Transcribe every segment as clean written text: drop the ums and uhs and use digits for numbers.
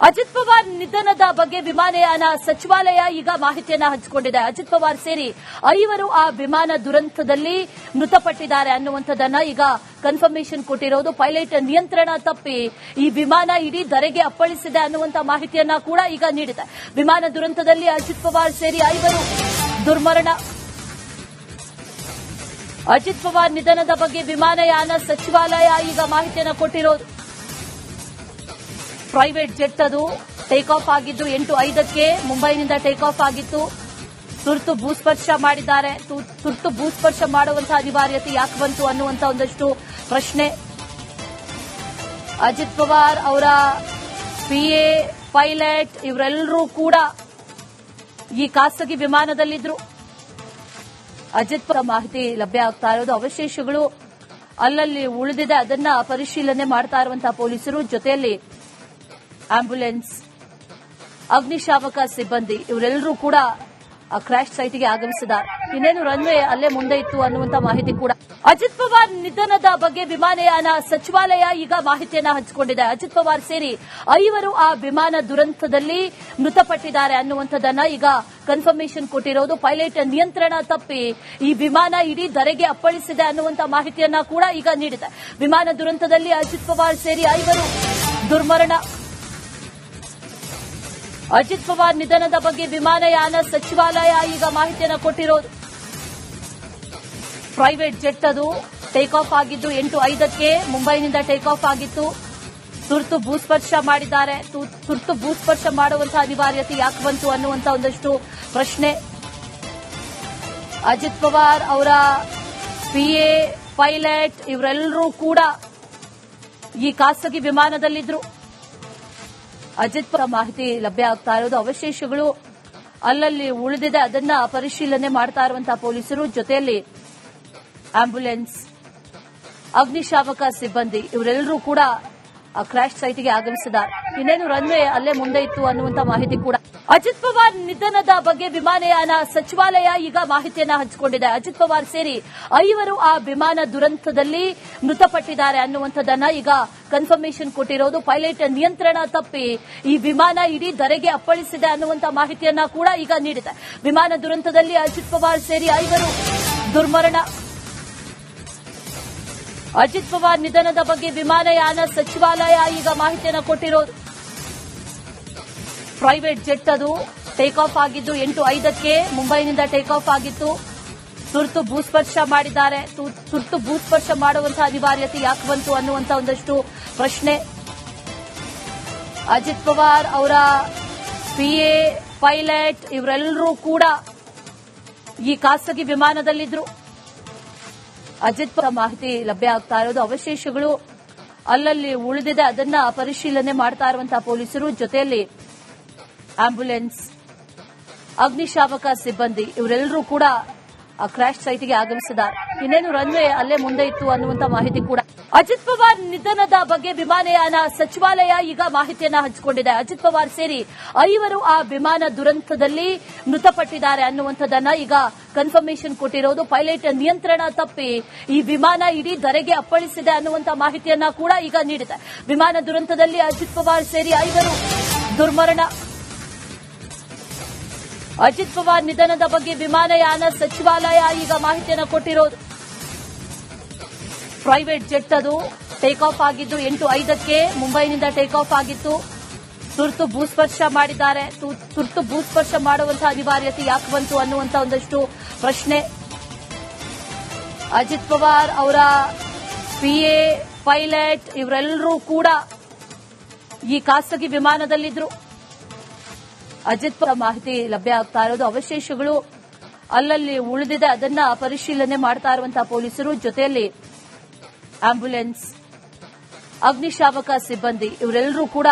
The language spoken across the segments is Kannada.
ಅಜಿತ್ ಪವಾರ್ ನಿಧನದ ಬಗ್ಗೆ ವಿಮಾನಯಾನ ಸಚಿವಾಲಯ ಈಗ ಮಾಹಿತಿಯನ್ನ ಹಂಚಿಕೊಂಡಿದೆ. ಅಜಿತ್ ಪವಾರ್ ಸೇರಿ 5 ಆ ವಿಮಾನ ದುರಂತದಲ್ಲಿ ಮೃತಪಟ್ಟಿದ್ದಾರೆ ಅನ್ನುವಂಥದ್ದನ್ನ ಈಗ ಕನ್ಫರ್ಮೇಷನ್ ಕೊಟ್ಟಿರೋದು. ಪೈಲಟ್ ನಿಯಂತ್ರಣ ತಪ್ಪಿ ಈ ವಿಮಾನ ಇಡೀ ಧರೆಗೆ ಅಪ್ಪಳಿಸಿದೆ ಅನ್ನುವಂಥ ಮಾಹಿತಿಯನ್ನ ಕೂಡ ಈಗ ನೀಡಿದೆ. ವಿಮಾನ ದುರಂತದಲ್ಲಿ ಅಜಿತ್ ಪವಾರ್ ಸೇರಿ 5 ದುರ್ಮರಣ. ಅಜಿತ್ ಪವಾರ್ ನಿಧನದ ಬಗ್ಗೆ ವಿಮಾನಯಾನ ಸಚಿವಾಲಯ ಈಗ ಮಾಹಿತಿಯನ್ನ ಕೊಟ್ಟಿರೋದು. ಪ್ರೈವೇಟ್ ಜೆಟ್ ಅದು ಟೇಕ್ ಆಫ್ ಆಗಿದ್ದು 8:05ಕ್ಕೆ ಮುಂಬೈನಿಂದ ಟೇಕ್ ಆಫ್ ಆಗಿತ್ತು. ತುರ್ತು ಭೂಸ್ಪರ್ಶ ಮಾಡಿದ್ದಾರೆ. ತುರ್ತು ಭೂಸ್ಪರ್ಶ ಮಾಡುವಂತಹ ಅನಿವಾರ್ಯತೆ ಯಾಕೆ ಬಂತು ಅನ್ನುವಂಥ ಒಂದಷ್ಟು ಪ್ರಶ್ನೆ. ಅಜಿತ್ ಪವಾರ್ ಅವರ ಪಿಎ, ಪೈಲಟ್ ಇವರೆಲ್ಲರೂ ಕೂಡ ಈ ಖಾಸಗಿ ವಿಮಾನದಲ್ಲಿದ್ರು. ಅಜಿತ್ ಪವಾರ್ ಮಾಹಿತಿ ಲಭ್ಯ ಆಗ್ತಾ ಇರೋದು. ಅವಶೇಷಗಳು ಅಲ್ಲಲ್ಲಿ ಉಳಿದಿದೆ, ಅದನ್ನ ಪರಿಶೀಲನೆ ಮಾಡ್ತಾ ಇರುವಂತಹ ಪೊಲೀಸರು, ಜೊತೆಯಲ್ಲಿ ಆಂಬ್ಯುಲೆನ್ಸ್, ಅಗ್ನಿಶಾಮಕ ಸಿಬ್ಬಂದಿ ಇವರೆಲ್ಲರೂ ಕೂಡ ಕ್ರಾಶ್ ಸೈಟ್ಗೆ ಆಗಮಿಸಿದ್ದಾರೆ. ಇನ್ನೇನು ರನ್ವೇ ಅಲ್ಲೇ ಮುಂದೆ ಇತ್ತು ಅನ್ನುವಂಥ ಮಾಹಿತಿ ಕೂಡ. ಅಜಿತ್ ಪವಾರ್ ನಿಧನದ ಬಗ್ಗೆ ವಿಮಾನಯಾನ ಸಚಿವಾಲಯ ಈಗ ಮಾಹಿತಿಯನ್ನ ಹಂಚಿಕೊಂಡಿದೆ. ಅಜಿತ್ ಪವಾರ್ ಸೇರಿ 5 ಆ ವಿಮಾನ ದುರಂತದಲ್ಲಿ ಮೃತಪಟ್ಟಿದ್ದಾರೆ ಅನ್ನುವಂಥದ್ದನ್ನ ಈಗ ಕನ್ಫರ್ಮೇಷನ್ ಕೊಟ್ಟಿರೋದು. ಪೈಲಟ್ ನಿಯಂತ್ರಣ ತಪ್ಪಿ ಈ ವಿಮಾನ ಇಡೀ ಧರೆಗೆ ಅಪ್ಪಳಿಸಿದೆ ಅನ್ನುವಂಥ ಮಾಹಿತಿಯನ್ನ ಕೂಡ ಈಗ ನೀಡಿದೆ. ವಿಮಾನ ದುರಂತದಲ್ಲಿ ಅಜಿತ್ ಪವಾರ್ ಸೇರಿ 5 ದುರ್ಮರಣ. ಅಜಿತ್ ಪವಾರ್ ನಿಧನದ ಬಗ್ಗೆ ವಿಮಾನಯಾನ ಸಚಿವಾಲಯ ಈಗ ಮಾಹಿತಿಯನ್ನ ಕೊಟ್ಟಿರೋದು. ಪ್ರೈವೇಟ್ ಜೆಟ್ ಅದು ಟೇಕ್ ಆಫ್ ಆಗಿದ್ದು 8:05ಕ್ಕೆ ಮುಂಬೈನಿಂದ ಟೇಕ್ ಆಫ್ ಆಗಿತ್ತು. ತುರ್ತು ಭೂಸ್ಪರ್ಶ ಮಾಡಿದ್ದಾರೆ. ತುರ್ತು ಭೂಸ್ಪರ್ಶ ಮಾಡುವಂತಹ ಅನಿವಾರ್ಯತೆ ಯಾಕೆ ಬಂತು ಅನ್ನುವಂಥ ಒಂದಷ್ಟು ಪ್ರಶ್ನೆ. ಅಜಿತ್ ಪವಾರ್ ಅವರ ಪಿಎ, ಪೈಲಟ್ ಇವರೆಲ್ಲರೂ ಕೂಡ ಈ ಖಾಸಗಿ ವಿಮಾನದಲ್ಲಿದ್ರು. ಅಜಿತ್ ಪವಾರ್ ಮಾಹಿತಿ ಲಭ್ಯ ಆಗ್ತಾ ಇರೋದು. ಅವಶೇಷಗಳು ಅಲ್ಲಲ್ಲಿ ಉಳಿದಿದೆ, ಅದನ್ನ ಪರಿಶೀಲನೆ ಮಾಡ್ತಾ ಇರುವಂತಹ ಪೊಲೀಸರು, ಜೊತೆಯಲ್ಲಿ ಆಂಬ್ಯುಲೆನ್ಸ್, ಅಗ್ನಿಶಾಮಕ ಸಿಬ್ಬಂದಿ ಇವರೆಲ್ಲರೂ ಕೂಡ ಕ್ರಾಶ್ ಸೈಟ್ಗೆ ಆಗಮಿಸಿದ್ದಾರೆ. ಇನ್ನೇನು ರನ್ವೇ ಅಲ್ಲೇ ಮುಂದೆ ಇತ್ತು ಅನ್ನುವಂಥ ಮಾಹಿತಿ ಕೂಡ. ಅಜಿತ್ ಪವಾರ್ ನಿಧನದ ಬಗ್ಗೆ ವಿಮಾನಯಾನ ಸಚಿವಾಲಯ ಈಗ ಮಾಹಿತಿಯನ್ನ ಹಂಚಿಕೊಂಡಿದೆ. ಅಜಿತ್ ಪವಾರ್ ಸೇರಿ 5 ಆ ವಿಮಾನ ದುರಂತದಲ್ಲಿ ಮೃತಪಟ್ಟಿದ್ದಾರೆ ಅನ್ನುವಂಥದ್ದನ್ನ ಈಗ ಕನ್ಫರ್ಮೇಷನ್ ಕೊಟ್ಟಿರೋದು. ಪೈಲಟ್ ನಿಯಂತ್ರಣ ತಪ್ಪಿ ಈ ವಿಮಾನ ಇಡೀ ಧರೆಗೆ ಅಪ್ಪಳಿಸಿದೆ ಅನ್ನುವಂಥ ಮಾಹಿತಿಯನ್ನ ಕೂಡ ಈಗ ನೀಡಿದೆ. ವಿಮಾನ ದುರಂತದಲ್ಲಿ ಅಜಿತ್ ಪವಾರ್ ಸೇರಿ 5 ದುರ್ಮರಣ. ಅಜಿತ್ ಪವಾರ್ ನಿಧನದ ಬಗ್ಗೆ ವಿಮಾನಯಾನ ಸಚಿವಾಲಯ ಈಗ ಮಾಹಿತಿಯನ್ನ ಕೊಟ್ಟಿರೋದು. ಪ್ರೈವೇಟ್ ಜೆಟ್ ಅದು ಟೇಕ್ ಆಫ್ ಆಗಿದ್ದು 8:05ಕ್ಕೆ ಮುಂಬೈನಿಂದ ಟೇಕ್ ಆಫ್ ಆಗಿತ್ತು. ತುರ್ತು ಭೂಸ್ಪರ್ಶ ಮಾಡಿದ್ದಾರೆ. ತುರ್ತು ಭೂಸ್ಪರ್ಶ ಮಾಡುವಂತಹ ಅನಿವಾರ್ಯತೆ ಯಾಕೆ ಬಂತು ಅನ್ನುವಂಥ ಒಂದಷ್ಟು ಪ್ರಶ್ನೆ. ಅಜಿತ್ ಪವಾರ್ ಅವರ ಪಿಎ, ಪೈಲಟ್ ಇವರೆಲ್ಲರೂ ಕೂಡ ಈ ಖಾಸಗಿ ವಿಮಾನದಲ್ಲಿದ್ರು. ಅಜಿತ್ ಪವಾರ್ ಮಾಹಿತಿ ಲಭ್ಯ ಆಗ್ತಾ ಇರೋದು. ಅವಶೇಷಗಳು ಅಲ್ಲಲ್ಲಿ ಉಳಿದಿದೆ, ಅದನ್ನ ಪರಿಶೀಲನೆ ಮಾಡ್ತಾ ಇರುವಂತಹ ಪೊಲೀಸರು, ಜೊತೆಯಲ್ಲಿ ಆಂಬ್ಯುಲೆನ್ಸ್, ಅಗ್ನಿಶಾಮಕ ಸಿಬ್ಬಂದಿ ಇವರೆಲ್ಲರೂ ಕೂಡ ಕ್ರಾಶ್ ಸೈಟ್ಗೆ ಆಗಮಿಸಿದ್ದಾರೆ. ಇನ್ನೇನು ರನ್ವೇ ಅಲ್ಲೇ ಮುಂದೆ ಇತ್ತು ಅನ್ನುವಂಥ ಮಾಹಿತಿ ಕೂಡ. ಅಜಿತ್ ಪವಾರ್ ನಿಧನದ ಬಗ್ಗೆ ವಿಮಾನಯಾನ ಸಚಿವಾಲಯ ಈಗ ಮಾಹಿತಿಯನ್ನ ಹಂಚಿಕೊಂಡಿದೆ. ಅಜಿತ್ ಪವಾರ್ ಸೇರಿ 5 ಆ ವಿಮಾನ ದುರಂತದಲ್ಲಿ ಮೃತಪಟ್ಟಿದ್ದಾರೆ ಅನ್ನುವಂಥದ್ದನ್ನ ಈಗ ಕನ್ಫರ್ಮೇಷನ್ ಕೊಟ್ಟಿರೋದು. ಪೈಲಟ್ ನಿಯಂತ್ರಣ ತಪ್ಪಿ ಈ ವಿಮಾನ ಇಡೀ ಧರೆಗೆ ಅಪ್ಪಳಿಸಿದೆ ಅನ್ನುವಂಥ ಮಾಹಿತಿಯನ್ನ ಕೂಡ ಈಗ ನೀಡಿದೆ. ವಿಮಾನ ದುರಂತದಲ್ಲಿ ಅಜಿತ್ ಪವಾರ್ ಸೇರಿ 5 ದುರ್ಮರಣ. ಅಜಿತ್ ಪವಾರ್ ನಿಧನದ ಬಗ್ಗೆ ವಿಮಾನಯಾನ ಸಚಿವಾಲಯ ಈಗ ಮಾಹಿತಿಯನ್ನ ಕೊಟ್ಟಿರೋದು. ಪ್ರೈವೇಟ್ ಜೆಟ್ ಅದು ಟೇಕ್ ಆಫ್ ಆಗಿದ್ದು 8:05ಕ್ಕೆ ಮುಂಬೈನಿಂದ ಟೇಕ್ ಆಫ್ ಆಗಿತ್ತು. ತುರ್ತು ಭೂಸ್ಪರ್ಶ ಮಾಡಿದ್ದಾರೆ. ತುರ್ತು ಭೂಸ್ಪರ್ಶ ಮಾಡುವಂತಹ ಅನಿವಾರ್ಯತೆ ಯಾಕೆ ಬಂತು ಅನ್ನುವಂಥ ಒಂದಷ್ಟು ಪ್ರಶ್ನೆ. ಅಜಿತ್ ಪವಾರ್ ಅವರ ಪಿಎ, ಪೈಲಟ್ ಇವರೆಲ್ಲರೂ ಕೂಡ ಈ ಖಾಸಗಿ ವಿಮಾನದಲ್ಲಿದ್ರು. ಅಜಿತ್ ಪವಾರ್ ಮಾಹಿತಿ ಲಭ್ಯ ಆಗ್ತಾ ಇರೋದು. ಅವಶೇಷಗಳು ಅಲ್ಲಲ್ಲಿ ಉಳಿದಿದೆ, ಅದನ್ನ ಪರಿಶೀಲನೆ ಮಾಡ್ತಾ ಇರುವಂತಹ ಪೊಲೀಸರು, ಜೊತೆಯಲ್ಲಿ ಆಂಬ್ಯುಲೆನ್ಸ್, ಅಗ್ನಿಶಾಮಕ ಸಿಬ್ಬಂದಿ ಇವರೆಲ್ಲರೂ ಕೂಡ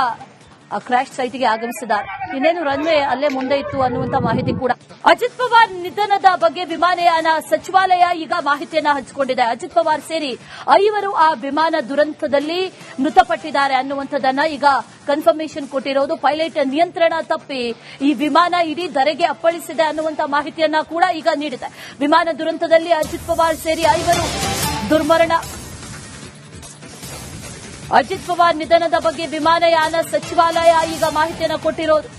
ಕ್ರಾಶ್ ಸೈಟ್ಗೆ ಆಗಮಿಸಿದ್ದಾರೆ. ಇನ್ನೇನು ರನ್ವೇ ಅಲ್ಲೇ ಮುಂದೆ ಇತ್ತು ಅನ್ನುವಂಥ ಮಾಹಿತಿ ಕೂಡ. ಅಜಿತ್ ಪವಾರ್ ನಿಧನದ ಬಗ್ಗೆ ವಿಮಾನಯಾನ ಸಚಿವಾಲಯ ಈಗ ಮಾಹಿತಿಯನ್ನ ಹಂಚಿಕೊಂಡಿದೆ. ಅಜಿತ್ ಪವಾರ್ ಸೇರಿ 5 ಆ ವಿಮಾನ ದುರಂತದಲ್ಲಿ ಮೃತಪಟ್ಟಿದ್ದಾರೆ ಅನ್ನುವಂಥದ್ದನ್ನ ಈಗ ಕನ್ಫರ್ಮೇಷನ್ ಕೊಟ್ಟಿರೋದು. ಪೈಲಟ್ ನಿಯಂತ್ರಣ ತಪ್ಪಿ ಈ ವಿಮಾನ ಇಡೀ ಧರೆಗೆ ಅಪ್ಪಳಿಸಿದೆ ಅನ್ನುವಂಥ ಮಾಹಿತಿಯನ್ನ ಕೂಡ ಈಗ ನೀಡಿದೆ. ವಿಮಾನ ದುರಂತದಲ್ಲಿ ಅಜಿತ್ ಪವಾರ್ ಸೇರಿ 5 ದುರ್ಮರಣ. ಅಜಿತ್ ಪವಾರ್ ನಿಧನದ ಬಗ್ಗೆ ವಿಮಾನಯಾನ ಸಚಿವಾಲಯ ಈಗ ಮಾಹಿತಿಯನ್ನು ಕೊಟ್ಟಿರೋದು.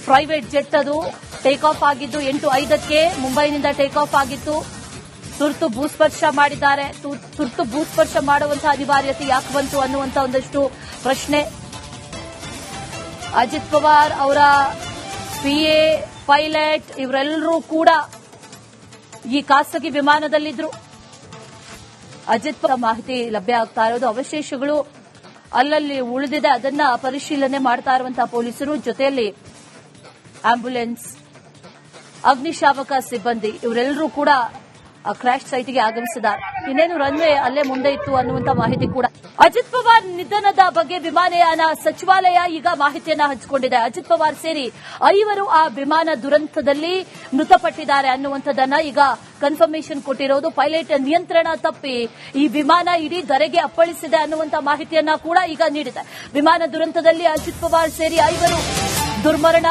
ಪ್ರೈವೇಟ್ ಜೆಟ್ ಅದು ಟೇಕ್ ಆಫ್ ಆಗಿದ್ದು 8:05ಕ್ಕೆ ಮುಂಬೈನಿಂದ ಟೇಕ್ ಆಫ್ ಆಗಿತ್ತು. ತುರ್ತು ಭೂಸ್ಪರ್ಶ ಮಾಡಿದ್ದಾರೆ. ತುರ್ತು ಭೂಸ್ಪರ್ಶ ಮಾಡುವಂತಹ ಅನಿವಾರ್ಯತೆ ಯಾಕೆ ಬಂತು ಅನ್ನುವಂತ ಒಂದಷ್ಟು ಪ್ರಶ್ನೆ. ಅಜಿತ್ ಪವಾರ್ ಅವರ ಪಿಎ, ಪೈಲಟ್ ಇವರೆಲ್ಲರೂ ಕೂಡ ಈ ಖಾಸಗಿ ವಿಮಾನದಲ್ಲಿದ್ರು. ಅಜಿತ್ ಪವಾರ್ ಮಾಹಿತಿ ಲಭ್ಯ ಆಗ್ತಾ ಇರೋದು. ಅವಶೇಷಗಳು ಅಲ್ಲಲ್ಲಿ ಉಳಿದಿದೆ, ಅದನ್ನ ಪರಿಶೀಲನೆ ಮಾಡ್ತಾ ಇರುವಂತಹ ಪೊಲೀಸರು, ಜೊತೆಯಲ್ಲಿ ಆಂಬ್ಯುಲೆನ್ಸ್, ಅಗ್ನಿಶಾಮಕ ಸಿಬ್ಬಂದಿ ಇವರೆಲ್ಲರೂ ಕೂಡ ಕ್ರಾಶ್ ಸೈಟ್ಗೆ ಆಗಮಿಸಿದ್ದಾರೆ. ಇನ್ನೇನು ರನ್ವೇ ಅಲ್ಲೇ ಮುಂದೆ ಇತ್ತು ಅನ್ನುವಂತ ಮಾಹಿತಿ ಕೂಡ. ಅಜಿತ್ ಪವಾರ್ ನಿಧನದ ಬಗ್ಗೆ ವಿಮಾನಯಾನ ಸಚಿವಾಲಯ ಈಗ ಮಾಹಿತಿಯನ್ನ ಹಂಚಿಕೊಂಡಿದೆ. ಅಜಿತ್ ಪವಾರ್ ಸೇರಿ 5 ಆ ವಿಮಾನ ದುರಂತದಲ್ಲಿ ಮೃತಪಟ್ಟಿದ್ದಾರೆ ಅನ್ನುವಂಥದ್ದನ್ನ ಈಗ ಕನ್ಫರ್ಮೇಷನ್ ಕೊಟ್ಟಿರೋದು. ಪೈಲಟ್ ನಿಯಂತ್ರಣ ತಪ್ಪಿ ಈ ವಿಮಾನ ಇಡೀ ಧರೆಗೆ ಅಪ್ಪಳಿಸಿದೆ ಅನ್ನುವಂತ ಮಾಹಿತಿಯನ್ನ ಕೂಡ ಈಗ ನೀಡಿದೆ. ವಿಮಾನ ದುರಂತದಲ್ಲಿ ಅಜಿತ್ ಪವಾರ್ ಸೇರಿ 5 ದುರ್ಮರಣ.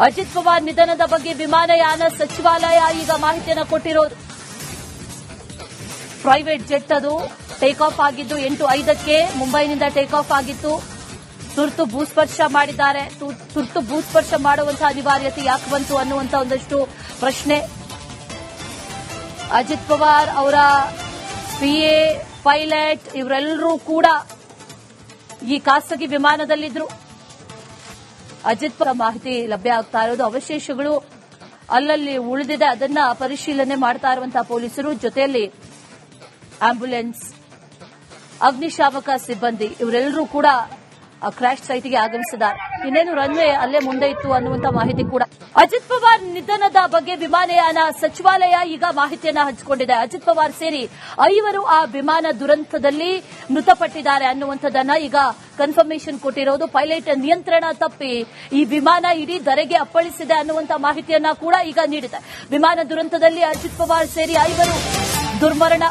ಅಜಿತ್ ಪವಾರ್ ನಿಧನದ ಬಗ್ಗೆ ವಿಮಾನಯಾನ ಸಚಿವಾಲಯ ಈಗ ಮಾಹಿತಿಯನ್ನು ಕೊಟ್ಟಿರೋದು. ಪ್ರೈವೇಟ್ ಜೆಟ್ ಅದು ಟೇಕ್ ಆಫ್ ಆಗಿದ್ದು 8:05ಕ್ಕೆ ಮುಂಬೈನಿಂದ ಟೇಕ್ ಆಫ್ ಆಗಿತ್ತು. ತುರ್ತು ಭೂಸ್ಪರ್ಶ ಮಾಡಿದ್ದಾರೆ. ತುರ್ತು ಭೂಸ್ಪರ್ಶ ಮಾಡುವಂತಹ ಅನಿವಾರ್ಯತೆ ಯಾಕೆ ಬಂತು ಅನ್ನುವಂತ ಒಂದಷ್ಟು ಪ್ರಶ್ನೆ. ಅಜಿತ್ ಪವಾರ್ ಅವರ ಪಿಎ, ಪೈಲಟ್ ಇವರೆಲ್ಲರೂ ಕೂಡ ಈ ಖಾಸಗಿ ವಿಮಾನದಲ್ಲಿದ್ರು. ಅಜಿತ್ ಪವಾರ್ ಮಾಹಿತಿ ಲಭ್ಯ ಆಗ್ತಾ ಇರೋದು. ಅವಶೇಷಗಳು ಅಲ್ಲಲ್ಲಿ ಉಳಿದಿದೆ, ಅದನ್ನ ಪರಿಶೀಲನೆ ಮಾಡ್ತಾ ಇರುವಂತಹ ಪೊಲೀಸರು, ಜೊತೆಯಲ್ಲಿ ಆಂಬ್ಯುಲೆನ್ಸ್, ಅಗ್ನಿಶಾಮಕ ಸಿಬ್ಬಂದಿ ಇವರೆಲ್ಲರೂ ಕೂಡ ಕ್ರಾಶ್ ಸೈಟ್ಗೆ ಆಗಮಿಸಿದ್ದಾರೆ. ಇನ್ನೇನು ರನ್ವೇ ಅಲ್ಲೇ ಮುಂದೆ ಇತ್ತು ಅನ್ನುವಂತ ಮಾಹಿತಿ ಕೂಡ. ಅಜಿತ್ ಪವಾರ್ ನಿಧನದ ಬಗ್ಗೆ ವಿಮಾನಯಾನ ಸಚಿವಾಲಯ ಈಗ ಮಾಹಿತಿಯನ್ನ ಹಂಚಿಕೊಂಡಿದೆ. ಅಜಿತ್ ಪವಾರ್ ಸೇರಿ 5 ಆ ವಿಮಾನ ದುರಂತದಲ್ಲಿ ಮೃತಪಟ್ಟಿದ್ದಾರೆ ಅನ್ನುವಂಥದ್ದನ್ನ ಈಗ ಕನ್ಫರ್ಮೇಷನ್ ಕೊಟ್ಟಿರೋದು. ಪೈಲಟ್ ನಿಯಂತ್ರಣ ತಪ್ಪಿ ಈ ವಿಮಾನ ಇಡೀ ಧರೆಗೆ ಅಪ್ಪಳಿಸಿದೆ ಅನ್ನುವಂತ ಮಾಹಿತಿಯನ್ನ ಕೂಡ ಈಗ ನೀಡಿದೆ. ವಿಮಾನ ದುರಂತದಲ್ಲಿ ಅಜಿತ್ ಪವಾರ್ ಸೇರಿ 5 ದುರ್ಮರಣ.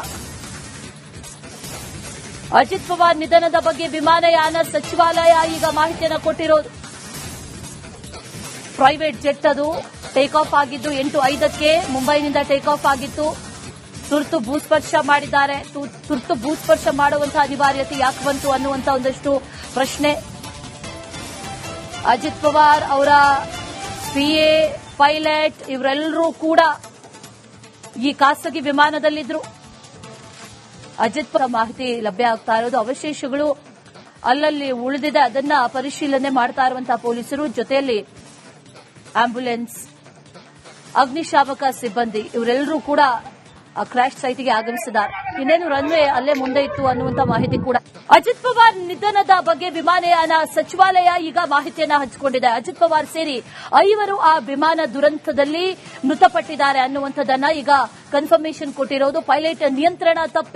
ಅಜಿತ್ ಪವಾರ್ ನಿಧನದ ಬಗ್ಗೆ ವಿಮಾನಯಾನ ಸಚಿವಾಲಯ ಈಗ ಮಾಹಿತಿಯನ್ನು ಕೊಟ್ಟಿರೋದು. ಪ್ರೈವೇಟ್ ಜೆಟ್ ಅದು ಟೇಕ್ ಆಫ್ ಆಗಿದ್ದು 8:05ಕ್ಕೆ ಮುಂಬೈನಿಂದ ಟೇಕ್ ಆಫ್ ಆಗಿತ್ತು. ತುರ್ತು ಭೂಸ್ಪರ್ಶ ಮಾಡಿದ್ದಾರೆ. ತುರ್ತು ಭೂಸ್ಪರ್ಶ ಮಾಡುವಂತಹ ಅನಿವಾರ್ಯತೆ ಯಾಕೆ ಬಂತು ಅನ್ನುವಂತ ಒಂದಷ್ಟು ಪ್ರಶ್ನೆ. ಅಜಿತ್ ಪವಾರ್ ಅವರ ಪಿಎ, ಪೈಲಟ್ ಇವರೆಲ್ಲರೂ ಕೂಡ ಈ ಖಾಸಗಿ ವಿಮಾನದಲ್ಲಿದ್ರು. ಅಜಿತ್ ಪವಾರ್ ಮಾಹಿತಿ ಲಭ್ಯ ಆಗ್ತಾ ಇರೋದು. ಅವಶೇಷಗಳು ಅಲ್ಲಲ್ಲಿ ಉಳಿದಿದೆ, ಅದನ್ನ ಪರಿಶೀಲನೆ ಮಾಡ್ತಾ ಇರುವಂತಹ ಪೊಲೀಸರು, ಜೊತೆಯಲ್ಲಿ ಆಂಬ್ಯುಲೆನ್ಸ್, ಅಗ್ನಿಶಾಮಕ ಸಿಬ್ಬಂದಿ ಇವರೆಲ್ಲರೂ ಕೂಡ ಕ್ರಾಶ್ ಸೈಟ್ಗೆ ಆಗಮಿಸಿದ್ದಾರೆ. ಇನ್ನೇನು ರನ್ವೇ ಅಲ್ಲೇ ಮುಂದೆ ಇತ್ತು ಅನ್ನುವಂತ ಮಾಹಿತಿ ಕೂಡ. ಅಜಿತ್ ಪವಾರ್ ನಿಧನದ ಬಗ್ಗೆ ವಿಮಾನಯಾನ ಸಚಿವಾಲಯ ಈಗ ಮಾಹಿತಿಯನ್ನ ಹಂಚಿಕೊಂಡಿದೆ. ಅಜಿತ್ ಪವಾರ್ ಸೇರಿ 5 ಆ ವಿಮಾನ ದುರಂತದಲ್ಲಿ ಮೃತಪಟ್ಟಿದ್ದಾರೆ ಅನ್ನುವಂಥದ್ದನ್ನ ಈಗ ಕನ್ಫರ್ಮೇಷನ್ ಕೊಟ್ಟಿರೋದು. ಪೈಲಟ್ ನಿಯಂತ್ರಣ ತಪ್ಪಿ